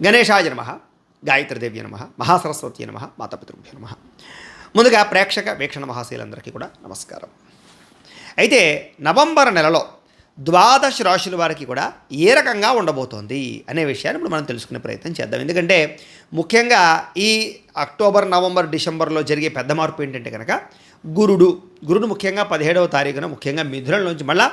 గణేశాయ నమః, గాయత్రీదేవ్య నమః, మహాసరస్వతి నమః, మాతాపితృభ్యో నమః. ముందుగా ప్రేక్షక వీక్షణ మహాశీలందరికీ కూడా నమస్కారం. అయితే నవంబర్ నెలలో ద్వాదశ రాశుల వారికి కూడా ఏ రకంగా ఉండబోతోంది అనే విషయాన్ని ఇప్పుడు మనం తెలుసుకునే ప్రయత్నం చేద్దాం. ఎందుకంటే ముఖ్యంగా ఈ అక్టోబర్, నవంబర్, డిసెంబర్లో జరిగే పెద్ద మార్పు ఏంటంటే కనుక గురుడు ముఖ్యంగా 17వ తారీఖున ముఖ్యంగా మిథునం నుంచి మళ్ళీ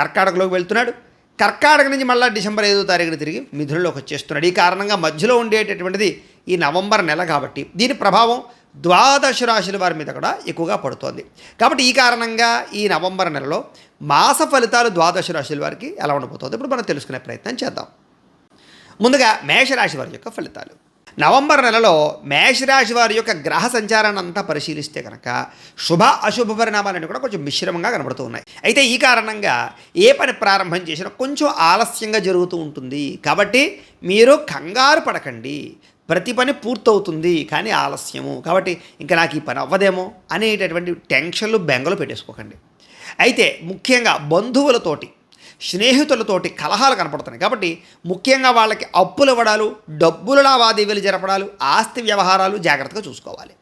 కర్కాటకలోకి వెళ్తున్నాడు. కర్కాటక నుంచి మళ్ళీ డిసెంబర్ 5వ తారీఖున తిరిగి మిథునంలోకి వచ్చేస్తున్నాడు. ఈ కారణంగా మధ్యలో ఉండేటటువంటిది ఈ నవంబర్ నెల కాబట్టి దీని ప్రభావం ద్వాదశ రాశుల వారి మీద కూడా ఎక్కువగా పడుతోంది. కాబట్టి ఈ కారణంగా ఈ నవంబర్ నెలలో మాస ఫలితాలు ద్వాదశ రాశుల వారికి ఎలా ఉండబోతోంది ఇప్పుడు మనం తెలుసుకునే ప్రయత్నం చేద్దాం. ముందుగా మేషరాశి వారి యొక్క ఫలితాలు. నవంబర్ నెలలో మేషరాశి వారి యొక్క గ్రహ సంచారాన్ని అంతా పరిశీలిస్తే కనుక శుభ అశుభ పరిణామాలన్నీ కూడా కొంచెం మిశ్రమంగా కనబడుతూ ఉన్నాయి. అయితే ఈ కారణంగా ఏ పని ప్రారంభం చేసినా కొంచెం ఆలస్యంగా జరుగుతూ ఉంటుంది. కాబట్టి మీరు కంగారు పడకండి, ప్రతి పని పూర్తవుతుంది కానీ ఆలస్యము, కాబట్టి ఇంకా నాకు ఈ పని అవ్వదేమో అనేటటువంటి టెన్షన్లు బెంగలు పెట్టేసుకోకండి. అయితే ముఖ్యంగా బంధువులతోటి స్నేహితులతోటి కలహాలు కనపడుతున్నాయి. కాబట్టి ముఖ్యంగా వాళ్ళకి అప్పులు ఇవ్వడాలు, డబ్బుల లావాదేవీలు జరపడాలు, ఆస్తి వ్యవహారాలు జాగ్రత్తగా చూసుకోవాలి.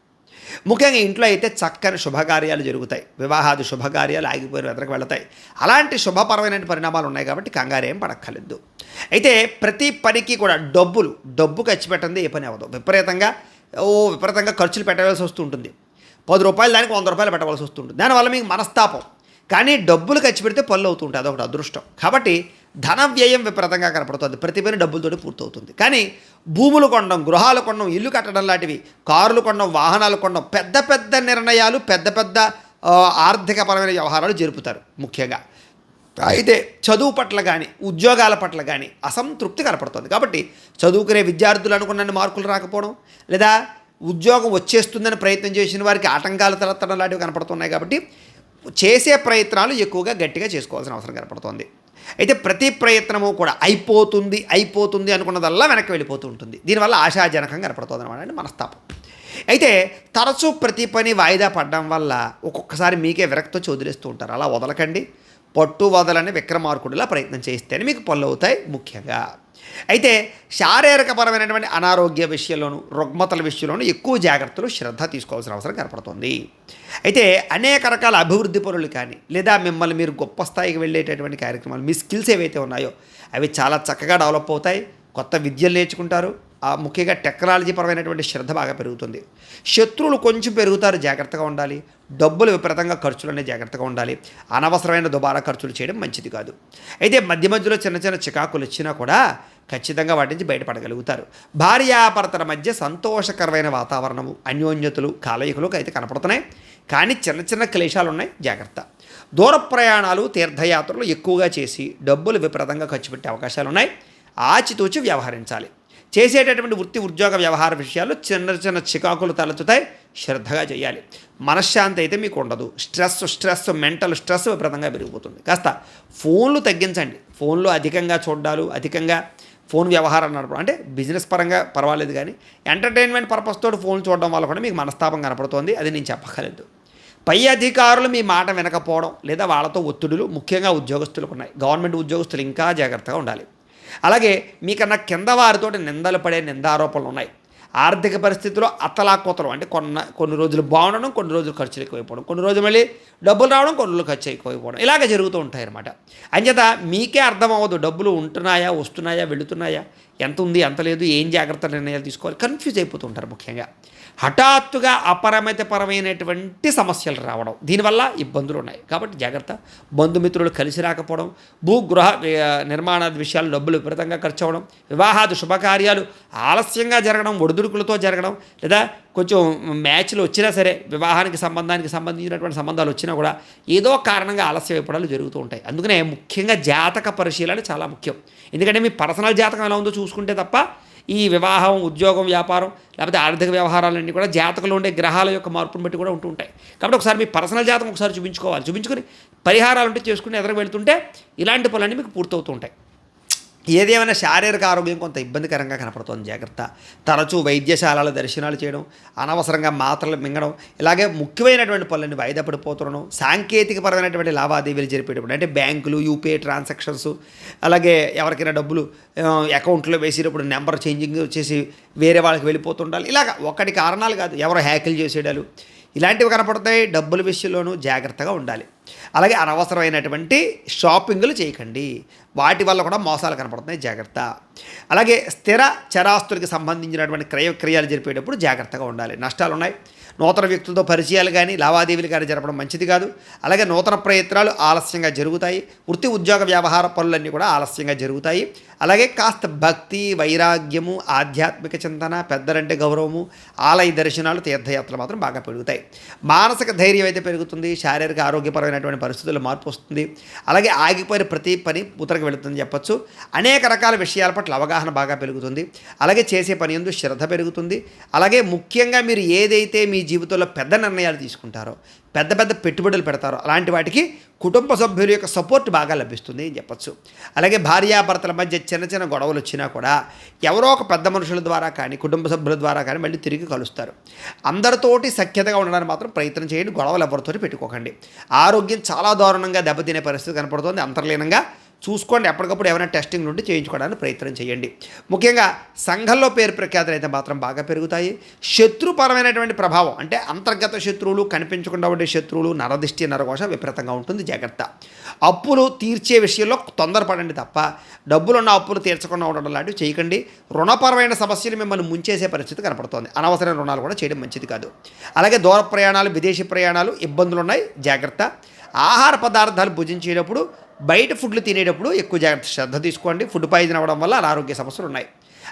ముఖ్యంగా ఇంట్లో అయితే చక్కని శుభకార్యాలు జరుగుతాయి, వివాహాది శుభకార్యాలు ఆగిపోయిన వెదరకు వెళతాయి. అలాంటి శుభపరమైన పరిణామాలు ఉన్నాయి కాబట్టి కంగారేం పడక్కర్లేదు. అయితే ప్రతి పనికి కూడా డబ్బు ఖర్చు పెట్టండి ఏ పని అవ్వదు. విపరీతంగా ఖర్చులు పెట్టవలసి వస్తుంటుంది. 10 రూపాయలు దానికి 100 రూపాయలు పెట్టవలసి వస్తుంటుంది. దానివల్ల మీకు మనస్తాపం. కానీ డబ్బులు ఖర్చు పెడితే పనులు అవుతుంటాయి, అదొకటి అదృష్టం. కాబట్టి ధన వ్యయం విపరీతంగా కనపడుతుంది. ప్రతి పని డబ్బులతోటి పూర్తవుతుంది. కానీ భూములు కొనడం, గృహాలు కొనడం, ఇల్లు కట్టడం లాంటివి, కార్లు కొనడం, వాహనాలు కొనడం, పెద్ద పెద్ద నిర్ణయాలు, పెద్ద పెద్ద ఆర్థికపరమైన వ్యవహారాలు జరుపుతారు ముఖ్యంగా. అయితే చదువు పట్ల కానీ ఉద్యోగాల పట్ల కానీ అసంతృప్తి కనపడుతుంది. కాబట్టి చదువుకునే విద్యార్థులు అనుకున్న మార్కులు రాకపోవడం, లేదా ఉద్యోగం వచ్చేస్తుందని ప్రయత్నం చేసిన వారికి ఆటంకాలు తలెత్తడం లాంటివి కనపడుతున్నాయి. కాబట్టి చేసే ప్రయత్నాలు ఎక్కువగా గట్టిగా చేసుకోవాల్సిన అవసరం కనపడుతోంది. అయితే ప్రతి ప్రయత్నము కూడా అయిపోతుంది అనుకున్నదల్లా వెనక్కి వెళ్ళిపోతూ ఉంటుంది. దీనివల్ల ఆశాజనకంగా కనపడుతుంది అనమాట మనస్తాపం. అయితే తరచూ ప్రతి పని వాయిదా పడడం వల్ల ఒక్కొక్కసారి మీకే విరక్తి వచ్చి వదిలేస్తూ ఉంటారు. అలా వదలకండి, పట్టు వదలని విక్రమార్కుడిలా ప్రయత్నం చేస్తేనే మీకు పనులు అవుతాయి ముఖ్యంగా. అయితే శారీరకపరమైనటువంటి అనారోగ్య విషయంలోనూ, రుగ్మతల విషయంలోనూ ఎక్కువ జాగ్రత్తలు, శ్రద్ధ తీసుకోవాల్సిన అవసరం కనపడుతుంది. అయితే అనేక రకాల అభివృద్ధి పనులు కానీ, లేదా మిమ్మల్ని మీరు గొప్ప స్థాయికి వెళ్ళేటటువంటి కార్యక్రమాలు, మీ స్కిల్స్ ఏవైతే ఉన్నాయో అవి చాలా చక్కగా డెవలప్ అవుతాయి. కొత్త విద్యలు నేర్చుకుంటారు. ముఖ్యంగా టెక్నాలజీ పరమైనటువంటి శ్రద్ధ బాగా పెరుగుతుంది. శత్రువులు కొంచెం పెరుగుతారు, జాగ్రత్తగా ఉండాలి. డబ్బులు విపరీతంగా ఖర్చులనే జాగ్రత్తగా ఉండాలి. అనవసరమైన దుబారా ఖర్చులు చేయడం మంచిది కాదు. అయితే మధ్యలో చిన్న చిన్న చికాకులు వచ్చినా కూడా ఖచ్చితంగా వాటి నుంచి బయటపడగలుగుతారు. భార్యాభర్తల మధ్య సంతోషకరమైన వాతావరణము, అన్యోన్యతలు, కాలయికలు అయితే కనపడుతున్నాయి. కానీ చిన్న చిన్న క్లేశాలు ఉన్నాయి, జాగ్రత్త. దూర ప్రయాణాలు, తీర్థయాత్రలు ఎక్కువగా చేసి డబ్బులు విపరీతంగా ఖర్చు పెట్టే అవకాశాలు ఉన్నాయి. ఆచితూచి వ్యవహరించాలి. చేసేటటువంటి వృత్తి ఉద్యోగ వ్యవహార విషయాల్లో చిన్న చిన్న చికాకులు తలెత్తుతాయి, శ్రద్ధగా చేయాలి. మనశ్శాంతి అయితే మీకు ఉండదు. మెంటల్ స్ట్రెస్ విపరీతంగా పెరిగిపోతుంది. కాస్త ఫోన్లు తగ్గించండి. ఫోన్లు అధికంగా చూడాలు, అధికంగా ఫోన్ వ్యవహారాలు నడపడం, అంటే బిజినెస్ పరంగా పర్వాలేదు, కానీ ఎంటర్టైన్మెంట్ పర్పస్ తోటి ఫోన్ చూడడం వల్ల కూడా మీకు మనస్తాపం కనపడుతోంది. అది నేను చెప్పగలేదు. పై అధికారులు మీ మాట వినకపోవడం, లేదా వాళ్ళతో ఒత్తిడులు ముఖ్యంగా ఉద్యోగస్తులకు ఉన్నాయి. గవర్నమెంట్ ఉద్యోగస్తులు ఇంకా జాగ్రత్తగా ఉండాలి. అలాగే మీకన్నా కింద వారితో నిందలు పడే నిందారోపణలు ఉన్నాయి. ఆర్థిక పరిస్థితుల్లో అత్తలాకోతలు, అంటే కొన్ని రోజులు బాగుండడం, కొన్ని రోజులు ఖర్చులు ఎక్కువైపోవడం, కొన్ని రోజులు మళ్ళీ డబ్బులు రావడం, కొన్ని రోజులు ఖర్చు ఎక్కువైపోవడం, ఇలాగ జరుగుతూ ఉంటాయి అన్నమాట. అంచేత మీకే అర్థం అవ్వదు డబ్బులు ఉంటున్నాయా, వస్తున్నాయా, వెళుతున్నాయా, ఎంత ఉంది, ఎంత లేదు, ఏం జాగ్రత్త నిర్ణయాలు తీసుకోవాలి, కన్ఫ్యూజ్ అయిపోతూ ఉంటారు. ముఖ్యంగా హఠాత్తుగా అపరిమితపరమైనటువంటి సమస్యలు రావడం, దీనివల్ల ఇబ్బందులు ఉన్నాయి. కాబట్టి జాగ్రత్త. బంధుమిత్రులు కలిసి రాకపోవడం, భూగృహ నిర్మాణాది విషయాలు డబ్బులు విపరీతంగా ఖర్చు అవ్వడం, వివాహాది శుభకార్యాలు ఆలస్యంగా జరగడం, ఒడిదుడుకులతో జరగడం, లేదా కొంచెం మ్యాచ్లు వచ్చినా సరే, వివాహానికి సంబంధించినటువంటి సంబంధాలు వచ్చినా కూడా ఏదో కారణంగా ఆలస్యం అయిపోవడాలు జరుగుతూ ఉంటాయి. అందుకనే ముఖ్యంగా జాతక పరిశీలన చాలా ముఖ్యం. ఎందుకంటే మీ పర్సనల్ జాతకం ఎలా ఉందో చూసుకుంటే తప్ప ఈ వివాహం, ఉద్యోగం, వ్యాపారం, లేకపోతే ఆర్థిక వ్యవహారాలన్నీ కూడా జాతకంలో ఉండే గ్రహాల యొక్క మార్పును బట్టి కూడా ఉంటూ ఉంటాయి. కాబట్టి ఒకసారి మీ పర్సనల్ జాతకం ఒకసారి చూపించుకుని పరిహారాలు ఉంటే చేసుకుని ఎదురు వెళ్తుంటే ఇలాంటి పనులన్నీ మీకు పూర్తవుతూ ఉంటాయి. ఏదేమైనా శారీరక ఆరోగ్యం కొంత ఇబ్బందికరంగా కనపడుతోంది, జాగ్రత్త. తరచూ వైద్యశాలల దర్శనాలు చేయడం, అనవసరంగా మాత్రలు మింగడం, ఇలాగే ముఖ్యమైనటువంటి పనులన్నీ వాయిదా పడిపోతుండడం, సాంకేతికపరమైనటువంటి లావాదేవీలు జరిపేటప్పుడు అంటే బ్యాంకులు, యూపీఐ ట్రాన్సాక్షన్స్, అలాగే ఎవరికైనా డబ్బులు అకౌంట్లో వేసేటప్పుడు నెంబర్ చేంజింగ్ వచ్చేసి వేరే వాళ్ళకి వెళ్ళిపోతుండాలి. ఇలాగ ఒకటి కారణాలు కాదు, ఎవరో హ్యాకిల్ చేసేయడాలు ఇలాంటివి కనపడతాయి. డబ్బుల విషయంలోనూ జాగ్రత్తగా ఉండాలి. అలాగే అనవసరమైనటువంటి షాపింగ్లు చేయకండి, వాటి వల్ల కూడా మోసాలు కనపడుతున్నాయి, జాగ్రత్త. అలాగే స్థిర చరాస్తులకి సంబంధించినటువంటి క్రయాలు జరిపేటప్పుడు జాగ్రత్తగా ఉండాలి, నష్టాలు ఉన్నాయి. నూతన వ్యక్తులతో పరిచయాలు కానీ లావాదేవీలు కానీ జరపడం మంచిది కాదు. అలాగే నూతన ప్రయత్నాలు ఆలస్యంగా జరుగుతాయి. వృత్తి ఉద్యోగ వ్యవహార పనులన్నీ కూడా ఆలస్యంగా జరుగుతాయి. అలాగే కాస్త భక్తి, వైరాగ్యము, ఆధ్యాత్మిక చింతన, పెద్దలంటే గౌరవము, ఆలయ దర్శనాలు, తీర్థయాత్రలు మాత్రం బాగా పెరుగుతాయి. మానసిక ధైర్యం అయితే పెరుగుతుంది. శారీరక ఆరోగ్యపరమైనటువంటి పరిస్థితుల్లో మార్పు వస్తుంది. అలాగే ఆగిపోయిన ప్రతి పని ఉత్తరకు వెళుతుందని చెప్పచ్చు. అనేక రకాల విషయాల పట్ల అవగాహన బాగా పెరుగుతుంది. అలాగే చేసే పని యందు శ్రద్ధ పెరుగుతుంది. అలాగే ముఖ్యంగా మీరు ఏదైతే మీ జీవితంలో పెద్ద నిర్ణయాలు తీసుకుంటారో, పెద్ద పెద్ద పెట్టుబడులు పెడతారో అలాంటి వాటికి కుటుంబ సభ్యుల యొక్క సపోర్ట్ బాగా లభిస్తుంది అని చెప్పచ్చు. అలాగే భార్యాభర్తల మధ్య చిన్న చిన్న గొడవలు వచ్చినా కూడా ఎవరో ఒక పెద్ద మనుషుల ద్వారా కానీ కుటుంబ సభ్యుల ద్వారా కానీ మళ్ళీ తిరిగి కలుస్తారు. అందరితోటి సఖ్యతగా ఉండడానికి మాత్రం ప్రయత్నం చేయండి, గొడవలు ఎవరితోటి పెట్టుకోకండి. ఆరోగ్యం చాలా దారుణంగా దెబ్బతినే పరిస్థితి కనపడుతుంది. అంతర్లీనంగా చూసుకోండి, ఎప్పటికప్పుడు ఏమైనా టెస్టింగ్ నుండి చేయించుకోవడానికి ప్రయత్నం చేయండి. ముఖ్యంగా సంఘంలో పేరు ప్రఖ్యాతులు అయితే మాత్రం బాగా పెరుగుతాయి. శత్రుపరమైనటువంటి ప్రభావం అంటే అంతర్గత శత్రువులు, కనిపించకుండా ఉండే శత్రువులు, నరదిష్టి, నరఘోష విపరీతంగా ఉంటుంది, జాగ్రత్త. అప్పులు తీర్చే విషయంలో తొందరపడండి తప్ప డబ్బులున్న అప్పులు తీర్చకుండా ఉండడం లాంటివి చేయకండి. రుణపరమైన సమస్యలు మిమ్మల్ని ముంచేసే పరిస్థితి కనపడుతోంది. అనవసరమైన రుణాలు కూడా చేయడం మంచిది కాదు. అలాగే దూర ప్రయాణాలు, విదేశీ ప్రయాణాలు ఇబ్బందులు ఉన్నాయి, జాగ్రత్త. ఆహార పదార్థాలు భుజించేటప్పుడు, బయట ఫుడ్లు తినేటప్పుడు ఎక్కువ జాగ్రత్త శ్రద్ధ తీసుకోండి. ఫుడ్ పాయిజన్ అవ్వడం వల్ల అనారోగ్య సమస్యలు ఉన్నాయి.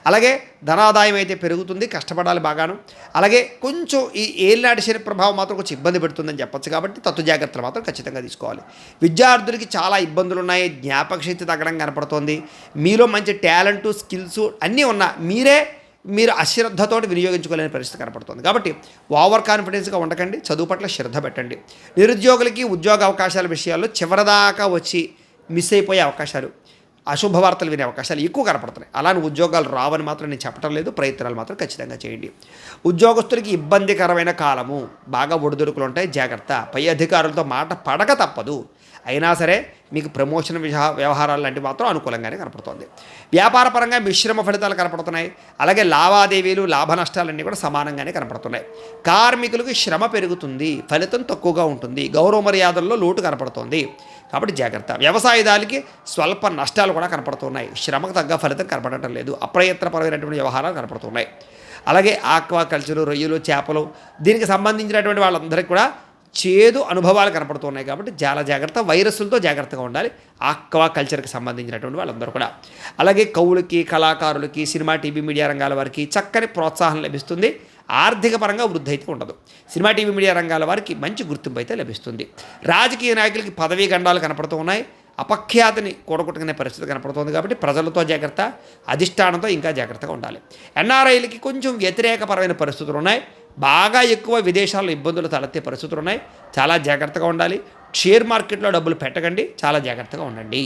అలాగే ధనాదాయం అయితే పెరుగుతుంది, కష్టపడాలి బాగాను. అలాగే కొంచెం ఈ ఏలినాటి శని ప్రభావం మాత్రం కొంచెం ఇబ్బంది పెడుతుందని చెప్పచ్చు, కాబట్టి తత్వ జాగ్రత్తలు మాత్రం ఖచ్చితంగా తీసుకోవాలి. విద్యార్థులకి చాలా ఇబ్బందులు ఉన్నాయి, జ్ఞాపక శక్తి తగ్గడం కనపడుతోంది. మీలో మంచి టాలెంటు, స్కిల్స్ అన్నీ ఉన్నా మీరు అశ్రద్ధతోటి వినియోగించుకోలేని పరిస్థితి కనపడుతుంది. కాబట్టి ఓవర్ కాన్ఫిడెన్స్గా ఉండకండి, చదువు పట్ల శ్రద్ధ పెట్టండి. నిరుద్యోగులకి ఉద్యోగ అవకాశాల విషయాల్లో చివరిదాకా వచ్చి మిస్ అయిపోయే అవకాశాలు, అశుభవార్తలు వినే అవకాశాలు ఎక్కువ కనపడుతున్నాయి. అలానే ఉద్యోగాలు రావని మాత్రం నేను చెప్పడం లేదు, ప్రయత్నాలు మాత్రం ఖచ్చితంగా చేయండి. ఉద్యోగస్తులకి ఇబ్బందికరమైన కాలము, బాగా ఒడిదుడుకులు ఉంటాయి, జాగ్రత్త. పై అధికారులతో మాట పడక తప్పదు. అయినా సరే మీకు ప్రమోషన్ వ్యవహారాలు లాంటివి మాత్రం అనుకూలంగానే కనపడుతుంది. వ్యాపారపరంగా మిశ్రమ ఫలితాలు కనపడుతున్నాయి. అలాగే లావాదేవీలు, లాభ నష్టాలన్నీ కూడా సమానంగానే కనపడుతున్నాయి. కార్మికులకు శ్రమ పెరుగుతుంది, ఫలితం తక్కువగా ఉంటుంది. గౌరవ మర్యాదల్లో లోటు కనపడుతోంది, కాబట్టి జాగ్రత్త. వ్యవసాయదారులకి స్వల్ప నష్టాలు కూడా కనపడుతున్నాయి, శ్రమకు తగ్గ ఫలితం కనపడటం లేదు. అప్రయత్నపరమైనటువంటి వ్యవహారాలు కనపడుతున్నాయి. అలాగే ఆక్వాకల్చరు, రొయ్యలు, చేపలు దీనికి సంబంధించినటువంటి వాళ్ళందరికీ కూడా చేదు అనుభవాలు కనపడుతున్నాయి, కాబట్టి చాలా జాగ్రత్త. వైరస్లతో జాగ్రత్తగా ఉండాలి ఆక్వా కల్చర్కి సంబంధించినటువంటి వాళ్ళందరూ కూడా. అలాగే కవులకి, కళాకారులకి, సినిమా, టీవీ, మీడియా రంగాల వారికి చక్కని ప్రోత్సాహం లభిస్తుంది. ఆర్థిక పరంగా వృద్ధి అయితే ఉండదు. సినిమా, టీవీ, మీడియా రంగాల వారికి మంచి గుర్తింపు అయితే లభిస్తుంది. రాజకీయ నాయకులకి పదవీ గండాలు కనపడుతూ ఉన్నాయి, అపఖ్యాతిని కూడగొట్టుకునే పరిస్థితి కనపడుతుంది, కాబట్టి ప్రజలతో జాగ్రత్త, అధిష్టానంతో ఇంకా జాగ్రత్తగా ఉండాలి. ఎన్ఆర్ఐలకి కొంచెం వ్యతిరేకపరమైన పరిస్థితులు ఉన్నాయి, బాగా ఎక్కువ విదేశాల్లో ఇబ్బందులు తలెత్తే పరిస్థితులు ఉన్నాయి, చాలా జాగ్రత్తగా ఉండాలి. షేర్ మార్కెట్లో డబ్బులు పెట్టకండి, చాలా జాగ్రత్తగా ఉండండి.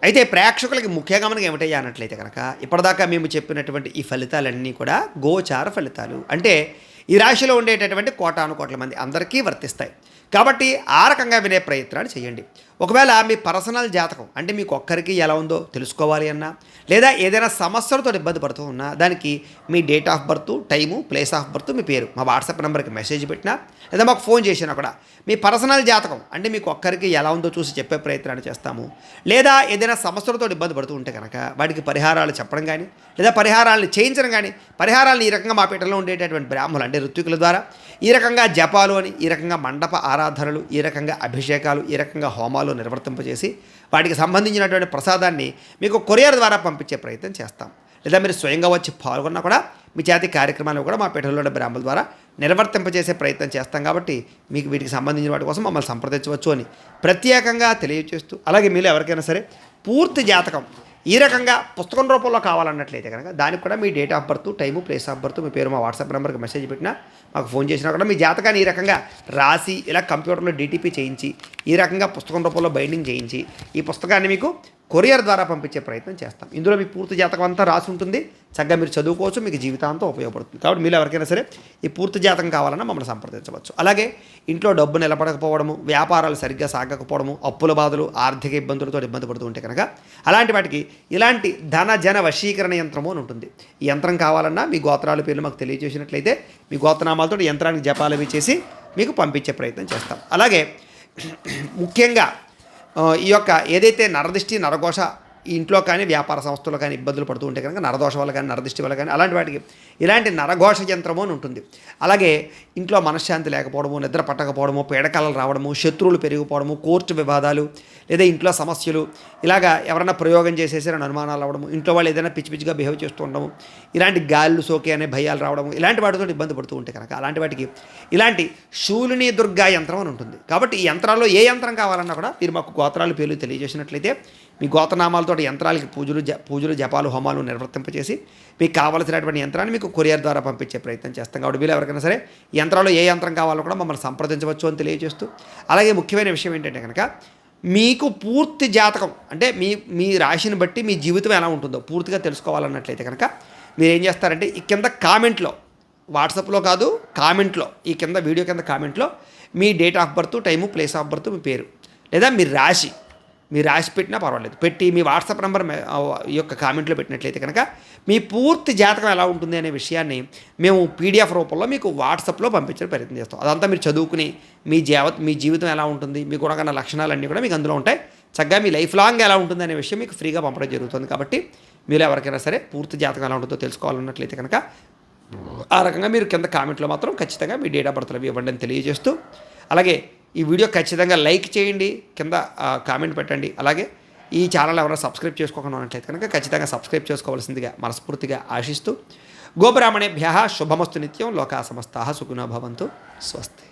అయితే ప్రేక్షకులకి ముఖ్య గమనం ఏమిటయ్యా అన్నట్లయితే కనుక ఇప్పటిదాకా మేము చెప్పినటువంటి ఈ ఫలితాలన్నీ కూడా గోచార ఫలితాలు, అంటే ఈ రాశిలో ఉండేటటువంటి కోటాను కోట్ల మంది అందరికీ వర్తిస్తాయి. కాబట్టి ఆ రకంగా వినే ప్రయత్నాలు చేయండి. ఒకవేళ మీ పర్సనల్ జాతకం అంటే మీకు ఒక్కరికి ఎలా ఉందో తెలుసుకోవాలి అన్నా, లేదా ఏదైనా సమస్యలతో ఇబ్బంది పడుతూ ఉన్నా, దానికి మీ date of birth, time, place of birth, మీ పేరు మా వాట్సాప్ నెంబర్కి మెసేజ్ పెట్టినా, లేదా మాకు ఫోన్ చేసినా కూడా మీ పర్సనల్ జాతకం అంటే మీకు ఒక్కరికి ఎలా ఉందో చూసి చెప్పే ప్రయత్నాన్ని చేస్తాము. లేదా ఏదైనా సమస్యలతో ఇబ్బంది పడుతూ ఉంటే కనుక వాటికి పరిహారాలు చెప్పడం కానీ, లేదా పరిహారాలను చేయించడం కానీ, పరిహారాలను ఈ రకంగా మా పీఠంలో ఉండేటటువంటి బ్రాహ్మణులు అంటే ఋత్వికుల ద్వారా ఈ రకంగా జపాలు అని, ఈ రకంగా మండప ఆరాధనలు, ఈ రకంగా అభిషేకాలు, ఈ రకంగా హోమాలు నిర్వర్తింపజేసి వాటికి సంబంధించినటువంటి ప్రసాదాన్ని మీకు కొరియర్ ద్వారా పంపించే ప్రయత్నం చేస్తాం. లేదా మీరు స్వయంగా వచ్చి పాల్గొన్నా కూడా మీ చేతి కార్యక్రమాలు కూడా మా పీఠంలో బ్రాహ్మణుల ద్వారా నిర్వర్తింపజేసే ప్రయత్నం చేస్తాం. కాబట్టి మీకు వీటికి సంబంధించిన వాటి కోసం మమ్మల్ని సంప్రదించవచ్చు అని ప్రత్యేకంగా తెలియజేస్తూ, అలాగే మీరు ఎవరికైనా సరే పూర్తి జాతకం ఈ రకంగా పుస్తకం రూపంలో కావాలన్నట్లయితే కనుక దానికి కూడా మీ date of birth, time, place of birth, మీ పేరు మా వాట్సాప్ నెంబర్కి మెసేజ్ పెట్టినా, మాకు ఫోన్ చేసినా కూడా మీ జాతకాన్ని ఈ రకంగా రాసి ఇలా కంప్యూటర్లో డీటీపీ చేయించి ఈ రకంగా పుస్తకం రూపంలో బైండింగ్ చేయించి ఈ పుస్తకాన్ని మీకు కొరియర్ ద్వారా పంపించే ప్రయత్నం చేస్తాం. ఇందులో మీ పూర్తి జాతకం అంతా రాసి ఉంటుంది. చక్కగా మీరు చదువుకోవచ్చు, మీకు జీవితాంతం ఉపయోగపడుతుంది. కాబట్టి మీరు ఎవరికైనా సరే ఈ పూర్తి జాతకం కావాలన్నా మమ్మల్ని సంప్రదించవచ్చు. అలాగే ఇంట్లో డబ్బు నిలబడకపోవడము, వ్యాపారాలు సరిగ్గా సాగకపోవడము, అప్పుల బాధలు, ఆర్థిక ఇబ్బందులతో ఇబ్బంది పడుతూ ఉంటే కనుక అలాంటి వాటికి ఇలాంటి ధన జన వశీకరణ యంత్రము అని ఉంటుంది. ఈ యంత్రం కావాలన్నా మీ గోత్రాల పేర్లు మాకు తెలియజేసినట్లయితే మీ గోత్రనామాలతో యంత్రానికి జపాలు అవి చేసి మీకు పంపించే ప్రయత్నం చేస్తాం. అలాగే ముఖ్యంగా ఈ యొక్క ఏదైతే నరదిష్టి, నరఘోష ఈ ఇంట్లో కానీ వ్యాపార సంస్థల్లో కానీ ఇబ్బందులు పడుతూ ఉంటే కనుక నరదోష వల్ల కానీ నరదిష్టి వల్ల కానీ అలాంటి వాటికి ఇలాంటి నరఘోష యంత్రము అని ఉంటుంది. అలాగే ఇంట్లో మనశ్శాంతి లేకపోవడము, నిద్ర పట్టకపోవడము, పీడకలలు రావడము, శత్రువులు పెరిగిపోవడము, కోర్టు వివాదాలు లేదా ఇంట్లో సమస్యలు, ఇలాగా ఎవరైనా ప్రయోగం చేసేసారని అనుమానాలు రావడము, ఇంట్లో వాళ్ళు ఏదైనా పిచ్చి పిచ్చిగా బిహేవ్ చేస్తూ ఉండడము, ఇలాంటి గాళ్ళు సోకే అనే భయాలు రావడము, ఇలాంటి వాటితో ఇబ్బంది పడుతూ ఉంటే కనుక అలాంటి వాటికి ఇలాంటి శూలిని దుర్గా యంత్రం అని ఉంటుంది. కాబట్టి ఈ యంత్రాల్లో ఏ యంత్రం కావాలన్నా కూడా మీరు మాకు గోత్రాల పేర్లు తెలియజేసినట్లయితే మీ గోత్రనామాలతో యంత్రాలకి పూజలు జపాలు హోమాలు నిర్వర్తింపచేసి మీకు కావాల్సినటువంటి యంత్రాన్ని మీకు కొరియర్ ద్వారా పంపించే ప్రయత్నం చేస్తాం. కాబట్టి మీరు ఎవరికైనా సరే ఈ యంత్రాల్లో ఏ యంత్రం కావాలో కూడా మమ్మల్ని సంప్రదించవచ్చు అని తెలియజేస్తూ, అలాగే ముఖ్యమైన విషయం ఏంటంటే కనుక మీకు పూర్తి జాతకం అంటే మీ రాశిని బట్టి మీ జీవితం ఎలా ఉంటుందో పూర్తిగా తెలుసుకోవాలన్నట్లయితే కనుక మీరు ఏం చేస్తారంటే ఈ కింద కామెంట్లో, వాట్సాప్లో కాదు కామెంట్లో, ఈ కింద వీడియో కింద కామెంట్లో మీ date of birth, time, place of birth, మీ పేరు లేదా మీ రాశి పెట్టినా పర్వాలేదు పెట్టి మీ వాట్సాప్ నెంబర్ ఈ యొక్క కామెంట్లో పెట్టినట్లయితే కనుక మీ పూర్తి జాతకం ఎలా ఉంటుంది అనే విషయాన్ని మేము పీడిఎఫ్ రూపంలో మీకు వాట్సాప్లో పంపించే ప్రయత్నం చేస్తాం. అదంతా మీరు చదువుకుని మీ జీవితం ఎలా ఉంటుంది, మీ గుణగణ లక్షణాలన్నీ కూడా మీకు అందులో ఉంటాయి. చక్కగా మీ లైఫ్ లాంగ్ ఎలా ఉంటుంది అనే విషయం మీకు ఫ్రీగా పంపడం జరుగుతుంది. కాబట్టి మీరు ఎవరికైనా సరే పూర్తి జాతకం ఎలా ఉంటుందో తెలుసుకోవాలన్నట్లయితే కనుక ఆ రకంగా మీరు కింద కామెంట్లో మాత్రం ఖచ్చితంగా మీ డేట్ ఆఫ్ బర్త్లు ఇవ్వండి అని తెలియజేస్తూ, అలాగే ఈ వీడియో ఖచ్చితంగా లైక్ చేయండి, కింద కామెంట్ పెట్టండి. అలాగే ఈ ఛానల్ ఎవరైనా సబ్స్క్రైబ్ చేసుకోకుండా ఉన్నట్లయితే కనుక ఖచ్చితంగా సబ్స్క్రైబ్ చేసుకోవాల్సిందిగా మనస్ఫూర్తిగా ఆశిస్తూ, గోబ్రాహ్మణేభ్యః శుభమస్తు నిత్యం, లోకా సమస్తాః సుఖినో భవంతు, స్వస్తి.